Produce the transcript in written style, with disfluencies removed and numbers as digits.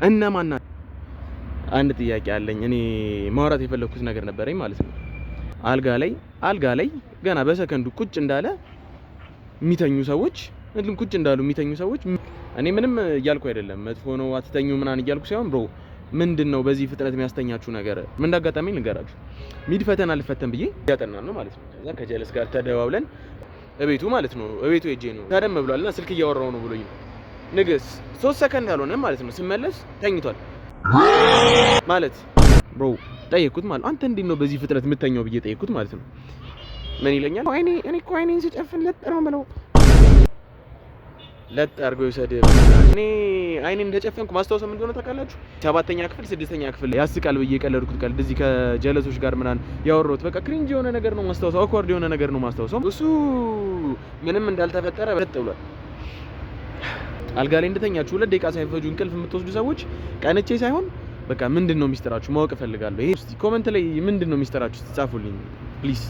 እነማን ናቸው? አንድ ጥያቄ አለኝ። እኔ ማውራት የፈለኩት ነገር ነበረኝ ማለት ነው። አልጋ ላይ ገና በሰከንዱ ቁጭ እንዳለ የሚተኙ ሰዎች ቁጭ እንዳሉ የሚተኙ ሰዎች እኔ ምንም እያልኩ አይደለም፣ መጥፎ ነው አትተኙ ምናምን እያልኩ ሳይሆን ብሮ ምንድነው በዚህ ፍጥነት የሚያስተኛችሁ ነገር? ምን እንዳጋጣሚ ንገራችሁ። ሚድ ፈተና ልፈተን ብዬ ያጠናን ነው ማለት ነው። ከዛ ከጀለስ ጋር ተደዋውለን እቤቱ ማለት ነው እቤቱ ሄጄ ነው ታደም ብሏልና ስልክ እያወራው ነው ብሎኝ ንግስ 3 ሰከንድ አልሆነም ማለት ነው። ስመለስ ተኝቷል ማለት ብሮ ጠየቅኩት ማለት አንተ እንዴት ነው በዚህ ፍጥነት የምተኛው ብዬ ጠየቅኩት ማለት ነው። ምን ይለኛል? እኔ እኮ አይኔን ስጨፍን ለጥ ነው የምለው። ለጥ አድርጎ ይሰድ። እኔ አይኔን እንደጨፈንኩ ማስታወሰው ምን እንደሆነ ታውቃላችሁ? 7ኛ ክፍል 6ኛ ክፍል ያስቃል ብዬ የቀለድኩት ቀልድ እዚህ ከጀለሶች ጋር ምናምን ያወራሁት በቃ ክሪንጅ የሆነ ነገር ነው ማስታወሰው፣ አኳርድ የሆነ ነገር ነው ማስታወሰው። እሱ ምንም እንዳልተፈጠረ ለጥ ብሏል። አልጋ ላይ እንደተኛችሁ 2 ደቂቃ ሳይፈጁ እንቅልፍ የምትወስዱ ሰዎች ቀንቼ ሳይሆን በቃ ምንድነው ሚስጥራችሁ ማወቅ እፈልጋለሁ። ይሄ እስቲ ኮሜንት ላይ ምንድነው ሚስጥራችሁ ጻፉልኝ ፕሊዝ።